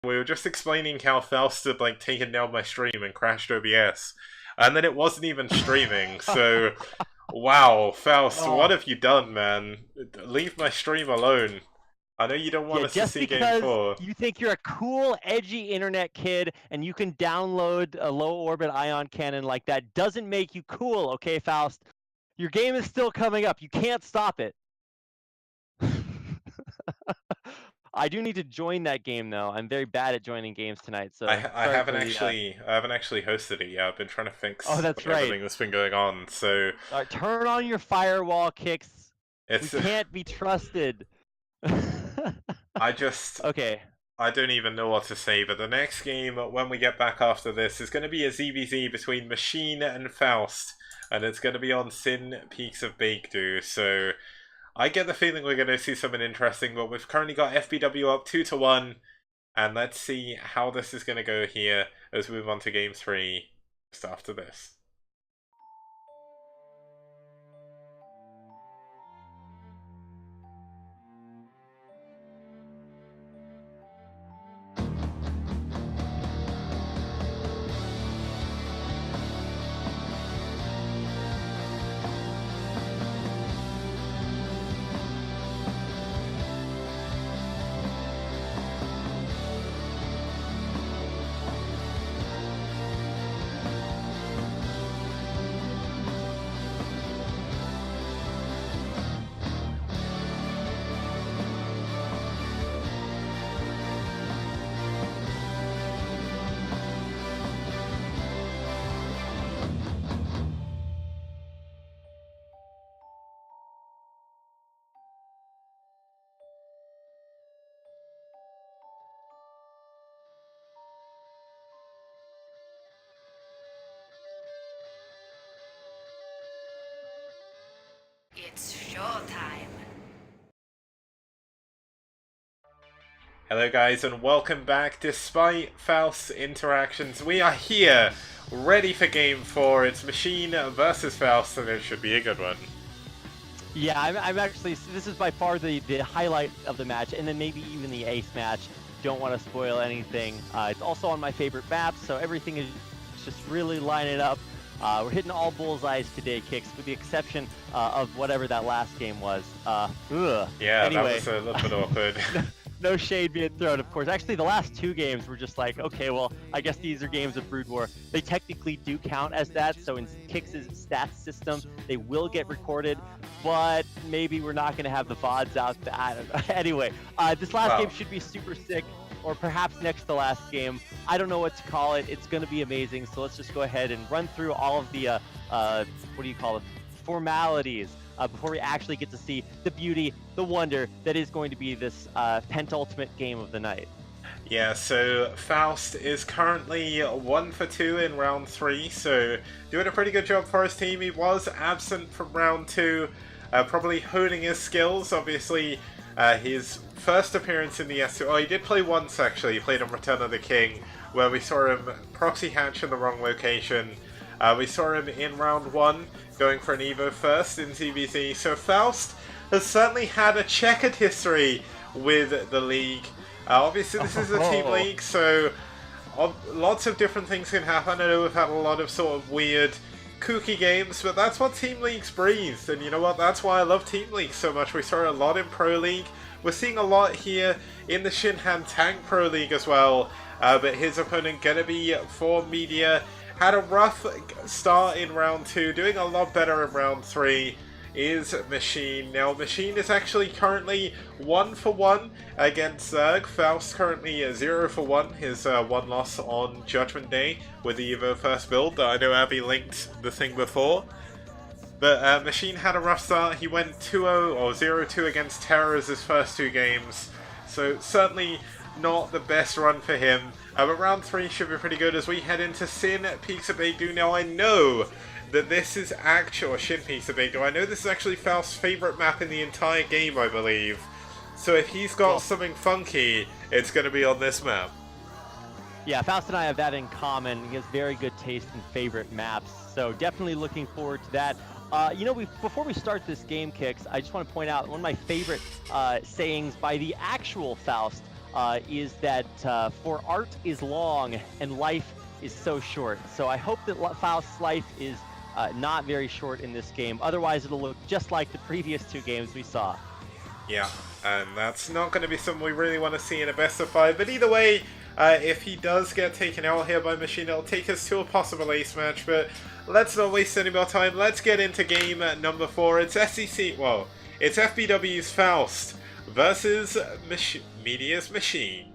We were just explaining how Faust had like taken down my stream and crashed OBS, and then it wasn't even streaming. So, wow, Faust, what Oh, have you done, man? Leave my stream alone. I know you don't want yeah, us to just see Game because 4. you think you're a cool, edgy internet kid and you can download a low orbit ion cannon like that doesn't make you cool, okay, Faust? Your game is still coming up. You can't stop it. I do need to join that game though. I'm very bad at joining games tonight, so I sorry haven't for the actually hosted it yet. I've been trying to Oh, fix that's right. everything that's been going on. So Turn on your firewall kicks. We it's can't be trusted. I just Okay. I don't even know what to say, but the next game, when we get back after this, is going to be a ZVZ between Machine and Faust, and it's going to be on Sin Peaks of Baekdu, so I get the feeling we're going to see something interesting, but we've currently got FBW up 2-1, and let's see how this is going to go here as we move on to Game 3 just after this. It's showtime. Hello guys and welcome back. Despite Faust's interactions, we are here, ready for Game 4. It's Machine versus Faust, and it should be a good one. Yeah, I'm actually, this is by far the highlight of the match, and then maybe even the ace match. Don't want to spoil anything. It's also on my favorite maps, so everything is just really lining up. We're hitting all bullseyes today, Kicks, with the exception of whatever that last game was. Yeah, anyway. that was a little bit awkward. No shade being thrown, of course. Actually, the last two games were just like, okay, well, I guess these are games of Brood War. They technically do count as that, so in Kix' stats system, they will get recorded, but maybe we're not going to have the VODs out. I don't know. Anyway, this last game should be super sick, or perhaps next to last game. I don't know what to call it. It's going to be amazing, so let's just go ahead and run through all of the, what do you call it, formalities. Before we actually get to see the beauty, the wonder that is going to be this penultimate game of the night. Yeah, so Faust is currently 1 for 2 in round 3, so doing a pretty good job for his team. He was absent from round 2, probably honing his skills. Obviously, his first appearance in the STPL, oh, he did play once actually. He played on Return of the King, where we saw him proxy hatch in the wrong location. We saw him in round 1, going for an Evo first in ZVZ. So Faust has certainly had a checkered history with the league. Obviously this is a team league, so lots of different things can happen. I know we've had a lot of sort of weird, kooky games, but that's what team leagues breathe. And you know what, that's why I love team leagues so much. We saw a lot in Pro League. We're seeing a lot here in the Shinhan Tank Pro League as well. But his opponent gonna be for Media. Had a rough start in round 2, doing a lot better in round 3 is Machine. Now Machine is actually currently 1 for 1 against Zerg. Faust currently 0 for 1, his one loss on Judgment Day with the Evo first build. I know Abby linked the thing before. But Machine had a rough start. He went 2-0 or 0-2 against Terrors his first 2 games. So certainly not the best run for him. But round 3 should be pretty good as we head into Sin Peaks of Baekdu. Now I know that this is actual, or Shin Peaks of Baekdu. I know this is actually Faust's favourite map in the entire game, I believe. So if he's got something funky, it's going to be on this map. Yeah, Faust and I have that in common. He has very good taste in favorite maps, so definitely looking forward to that. You know, before we start this game, Kicks, I just want to point out one of my favorite sayings by the actual Faust. is that for art is long and life is so short. So I hope that Faust's life is not very short in this game. Otherwise, it'll look just like the previous 2 games we saw. Yeah, and that's not going to be something we really want to see in a best of 5. But either way, if he does get taken out here by Machine, it'll take us to a possible ace match. But let's not waste any more time. Let's get into game number 4. It's it's FBW's Faust versus Media's Machine.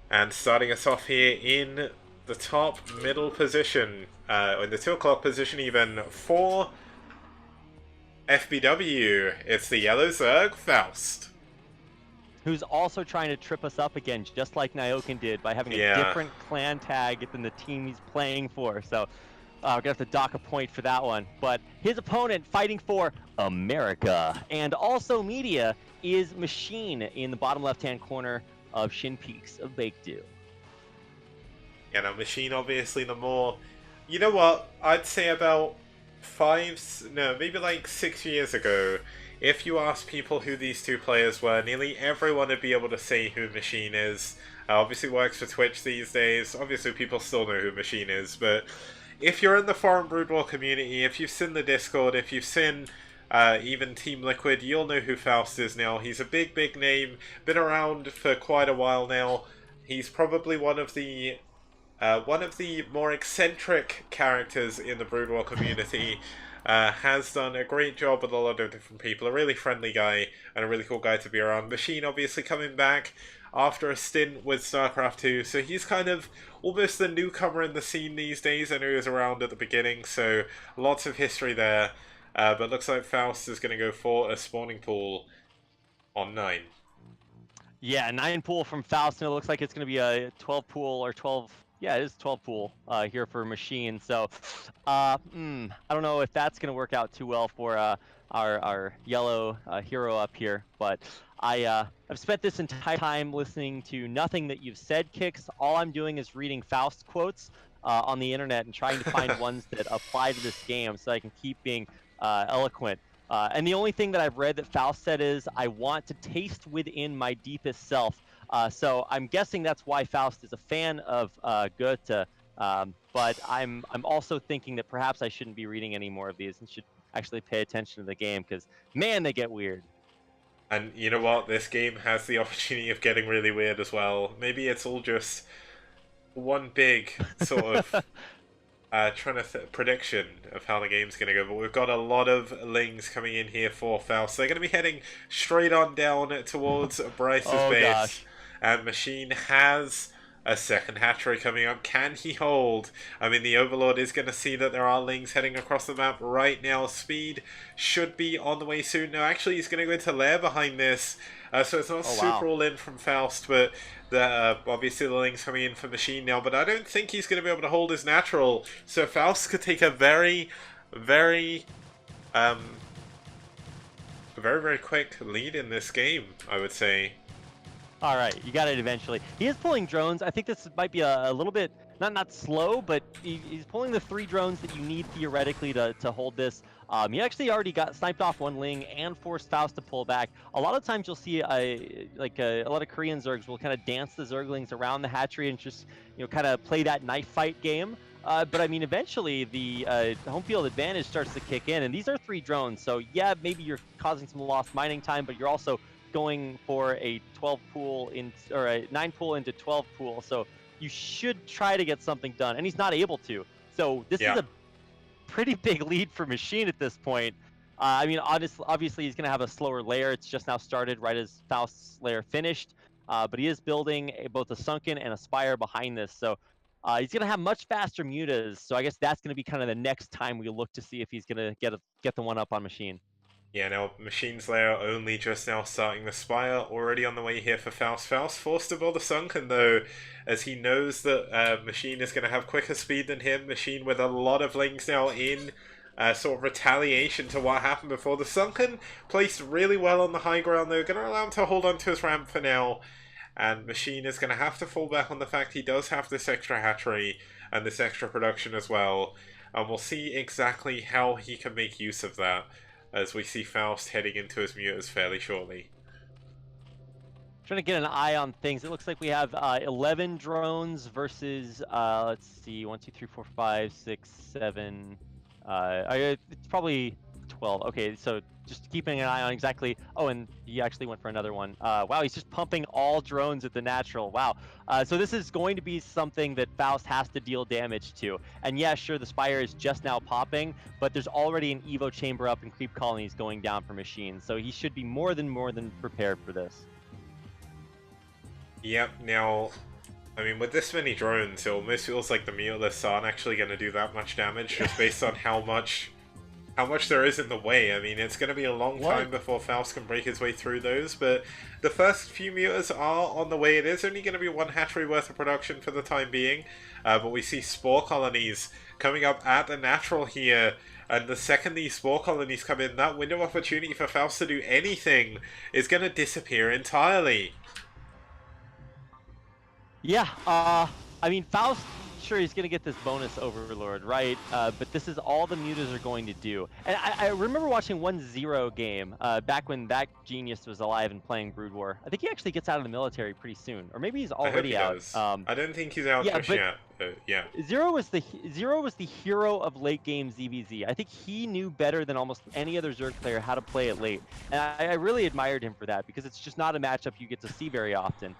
And starting us off here in the top middle position, in the 2 o'clock position even, for FBW, it's the Yellow Zerg Faust. Who's also trying to trip us up again, just like Nyoken did, by having a different clan tag than the team he's playing for. So we're going to have to dock a point for that one. But his opponent fighting for America and also Media is Machine in the bottom left-hand corner of Shin Peaks of Baekdu. Yeah, now Machine obviously the more... You know what? I'd say about maybe like 6 years ago, if you asked people who these 2 players were, nearly everyone would be able to say who Machine is. Obviously works for Twitch these days. Obviously people still know who Machine is, but if you're in the forum Brood War community, if you've seen the Discord, if you've seen even Team Liquid, you'll know who Faust is now. He's a big name, been around for quite a while now. He's probably one of the more eccentric characters in the Brood War community. Has done a great job with a lot of different people. A really friendly guy and a really cool guy to be around. Machine obviously coming back after a stint with StarCraft 2, so he's kind of almost the newcomer in the scene these days. I know he was around at the beginning, so lots of history there. But looks like Faust is going to go for a spawning pool on 9. Yeah, 9 pool from Faust, and it looks like it's going to be a 12 pool or 12... Yeah, it is 12 pool here for Machine. So I don't know if that's going to work out too well for our yellow hero up here. But I've spent this entire time listening to nothing that you've said, Kix. All I'm doing is reading Faust quotes on the internet and trying to find ones that apply to this game so I can keep being eloquent. And the only thing that I've read that Faust said is, I want to taste within my deepest self. So I'm guessing that's why Faust is a fan of Goethe. But I'm also thinking that perhaps I shouldn't be reading any more of these and should actually pay attention to the game, because, man, they get weird. And you know what? This game has the opportunity of getting really weird as well. Maybe it's all just one big sort of prediction of how the game's going to go. But we've got a lot of Lings coming in here for Faust. They're going to be heading straight on down towards Bryce's base. Gosh. And Machine has a second hatchery coming up. Can he hold? I mean, the Overlord is going to see that there are Lings heading across the map right now. Speed should be on the way soon. No, actually, he's going to go into lair behind this. So it's not super all in from Faust, but obviously the Lings coming in for Machine now. But I don't think he's going to be able to hold his natural. So Faust could take a very quick lead in this game, I would say. All right, you got it eventually. He is pulling drones. I think this might be a little bit, not slow, but he's pulling the 3 drones that you need theoretically to hold this. He actually already got sniped off 1 Ling and forced Faust to pull back. A lot of times you'll see a lot of Korean Zergs will kind of dance the Zerglings around the hatchery and just kind of play that knife fight game. But I mean, eventually the home field advantage starts to kick in, and these are 3 drones. So yeah, maybe you're causing some lost mining time, but you're also going for a 12 pool or a 9 pool into 12 pool, so you should try to get something done, and he's not able to. So this is a pretty big lead for Machine at this point. I mean, obviously he's going to have a slower layer. It's just now started right as Faust's layer finished, but he is building both a sunken and a spire behind this, so he's going to have much faster mutas. So I guess that's going to be kind of the next time we look to see if he's going to get the one up on Machine. Yeah, now Machine's lair only just now starting the spire, already on the way here for Faust. Faust forced to build a sunken though, as he knows that Machine is going to have quicker speed than him. Machine with a lot of Lings now in sort of retaliation to what happened before. The sunken placed really well on the high ground though, going to allow him to hold on to his ramp for now. And Machine is going to have to fall back on the fact he does have this extra hatchery. and this extra production as well. And we'll see exactly how he can make use of that as we see Faust heading into his mutas fairly shortly. Trying to get an eye on things. It looks like we have 11 drones versus, let's see, 1, 2, 3, 4, 5, 6, 7. It's probably 12. Okay, so just keeping an eye on exactly. Oh, and he actually went for another one. Wow, he's just pumping all drones at the natural. Wow. So this is going to be something that Faust has to deal damage to. And yeah, sure, the Spire is just now popping, but there's already an Evo chamber up and creep colonies going down for machines. So he should be more than prepared for this. Yep, now, I mean, with this many drones, it almost feels like the Mutas aren't actually going to do that much damage, just based on how much there is in the way. I mean, it's going to be a long time before Faust can break his way through those, but the first few Mutas are on the way. It is only going to be one hatchery worth of production for the time being, but we see spore colonies coming up at the natural here, and the second these spore colonies come in, that window of opportunity for Faust to do anything is going to disappear entirely. Yeah, I mean, Faust, sure, he's going to get this bonus Overlord, right? But this is all the mutas are going to do. And I remember watching 1-0 game back when that genius was alive and playing Brood War. I think he actually gets out of the military pretty soon. Or maybe he's already out. I don't think he's out just yet. Yeah. Zero was the hero of late game ZVZ. I think he knew better than almost any other Zerg player how to play it late, and I really admired him for that because it's just not a matchup you get to see very often.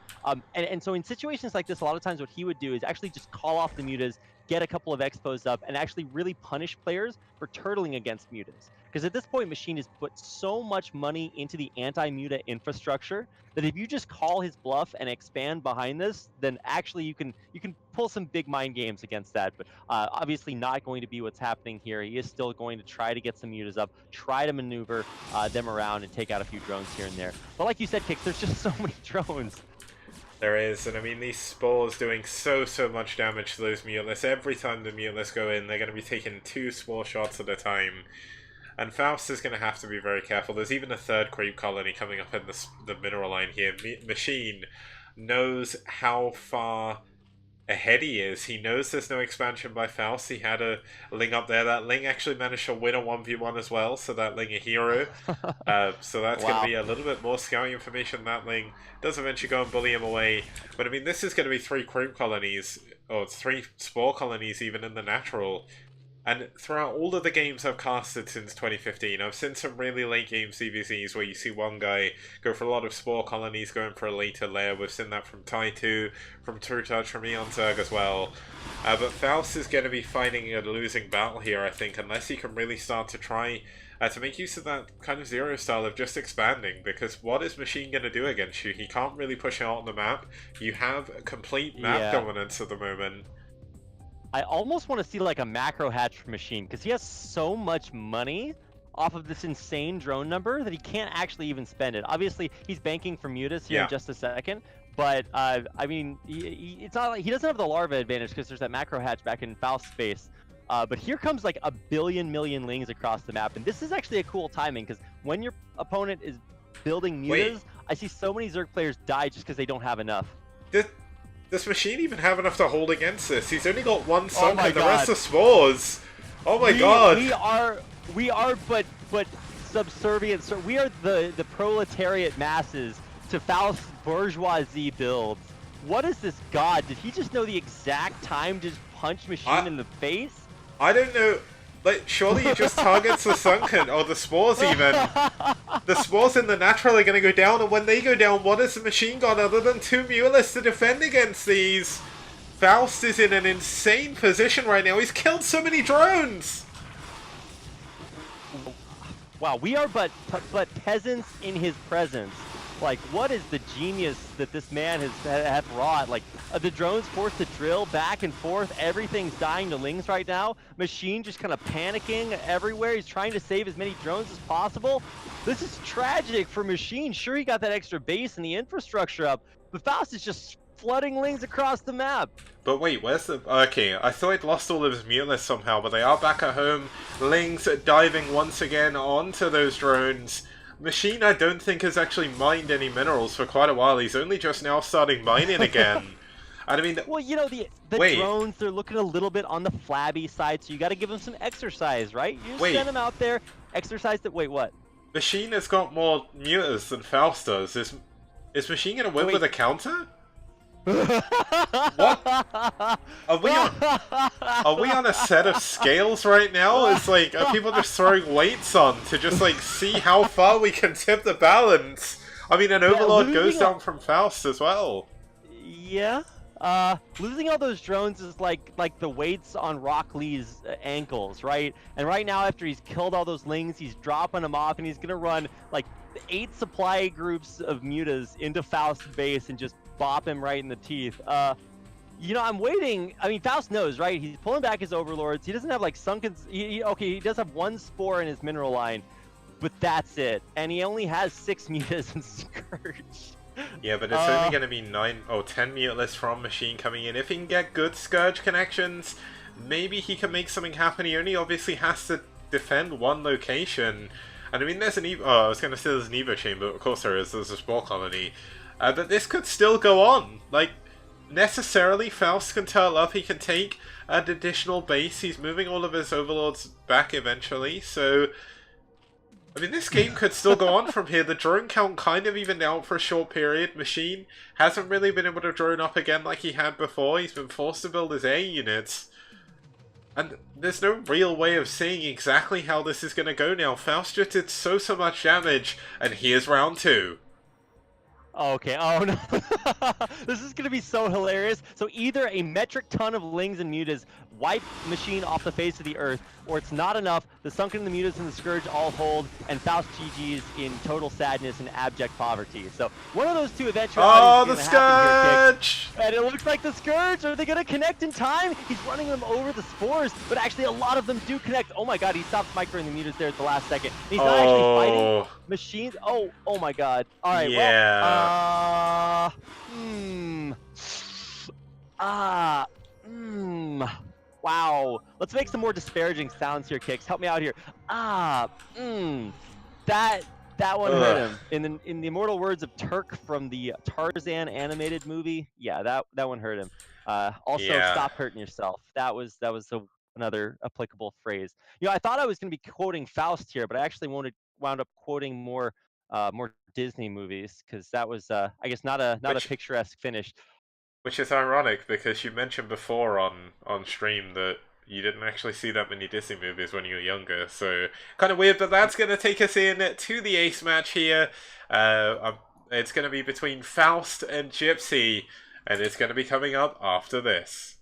And so in situations like this, a lot of times what he would do is actually just call off the mutas, get a couple of expos up, and actually really punish players for turtling against mutas. Because at this point, Machine has put so much money into the anti-muta infrastructure that if you just call his bluff and expand behind this, then actually you can pull some big mind games against that. But obviously not going to be what's happening here. He is still going to try to get some mutas up, try to maneuver them around and take out a few drones here and there. But like you said, Kix, there's just so many drones. There is, and I mean, these spores doing so much damage to those mutas. Every time the mutas go in, they're going to be taking 2 spore shots at a time. And Faust is going to have to be very careful. There's even a third creep colony coming up in the mineral line here. Machine knows how far ahead he is. He knows there's no expansion by Faust. He had a Ling up there. That Ling actually managed to win a 1v1 as well, so that Ling a hero. So that's going to be a little bit more scouting information. That Ling does eventually go and bully him away. But I mean, this is going to be 3 creep colonies, or 3 spore colonies even in the natural. And throughout all of the games I've casted since 2015, I've seen some really late game CVZs where you see one guy go for a lot of spore colonies going for a later layer. We've seen that from Tai2, from True Touch, from Eon Zerg as well. But Faust is going to be fighting a losing battle here, I think, unless he can really start to try to make use of that kind of Zero style of just expanding. Because what is Machine going to do against you? He can't really push out on the map. You have complete map dominance at the moment. I almost want to see like a macro hatch for Machine because he has so much money off of this insane drone number that he can't actually even spend it. Obviously, he's banking for mutas here in just a second, but I mean, it's not like he doesn't have the larva advantage because there's that macro hatch back in Faust space. But here comes like a billion million lings across the map, and this is actually a cool timing because when your opponent is building mutas, I see so many Zerg players die just because they don't have enough. Does Machine even have enough to hold against this? He's only got 1 sunk and the rest are spores. Oh my god. We are but subservient. So we are the proletariat masses to Faust's bourgeoisie builds. What is this god? Did he just know the exact time to just punch Machine in the face? I don't know. Like, surely he just targets the sunken, or the spores even. The spores in the natural are going to go down, and when they go down, what has the Machine got other than 2 mulas to defend against these? Faust is in an insane position right now. He's killed so many drones! Wow, we are but peasants in his presence. Like, what is the genius that this man has wrought? Like, the drones forced to drill back and forth. Everything's dying to lings right now. Machine just kind of panicking everywhere. He's trying to save as many drones as possible. This is tragic for Machine. Sure, he got that extra base and the infrastructure up, but Faust is just flooding lings across the map. But wait, where's the... Okay, I thought he'd lost all of his mutas somehow, but they are back at home. Lings diving once again onto those drones. Machine, I don't think, has actually mined any minerals for quite a while. He's only just now starting mining again. And I mean, Well, you know, the wait, drones, they're looking a little bit on the flabby side, so you got to give them some exercise, right? You just wait. send them out there, exercise that. Wait, what? Machine has got more mutas than Faust does. Is Machine gonna win Wait. with a counter? What? Are we on? Are we on a set of scales right now? It's like, are people just throwing weights on to just like see how far we can tip the balance? I mean, an Overlord goes down from Faust as well. Yeah. Losing all those drones is like the weights on Rock Lee's ankles, right? And right now, after he's killed all those lings, he's dropping them off, and he's gonna run like 8 supply groups of mutas into Faust's base and just bop him right in the teeth. You know, I'm waiting. I mean, Faust knows, right? He's pulling back his overlords. He doesn't have like sunken. Okay, he does have 1 spore in his mineral line, but that's it. And he only has 6 mutas and Scourge. Yeah, but it's only going to be 9 or 10 mutless from Machine coming in. If he can get good Scourge connections, maybe he can make something happen. He only obviously has to defend 1 location. And I mean, there's an Evo. Oh, I was going to say there's an Evo chamber. Of course there is. There's a Spore Colony. But this could still go on. Like, necessarily, Faust can turn up. He can take an additional base. He's moving all of his overlords back eventually. So, I mean, this game could still go on from here. The drone count kind of evened out for a short period. Machine hasn't really been able to drone up again like he had before. He's been forced to build his A units. And there's no real way of seeing exactly how this is going to go now. Faust just did so much damage, and here's round 2. Okay, oh no. This is going to be so hilarious. So either a metric ton of lings and mutas wipe Machine off the face of the earth, or it's not enough, the Sunken and the mutas and the Scourge all hold, and Faust GG's in total sadness and abject poverty. So one of those two eventualities is going to happen here, Kick. And it looks like the Scourge, are they going to connect in time? He's running them over the spores, but actually a lot of them do connect. Oh my god, he stops microing the mutas there at the last second. He's not actually fighting Machines. Oh my god. Alright, yeah. Wow. Let's make some more disparaging sounds here, Kicks. Help me out here. That one hurt him. In the immortal words of Turk from the Tarzan animated movie, yeah, that one hurt him. Stop hurting yourself. That was another applicable phrase. You know, I thought I was going to be quoting Faust here, but I actually wound up quoting more Disney movies, because that was I guess not a picturesque finish. Which is ironic, because you mentioned before on stream that you didn't actually see that many Disney movies when you were younger, so kind of weird, but that's going to take us in to the ace match here. It's going to be between Faust and Gypsy, and it's going to be coming up after this.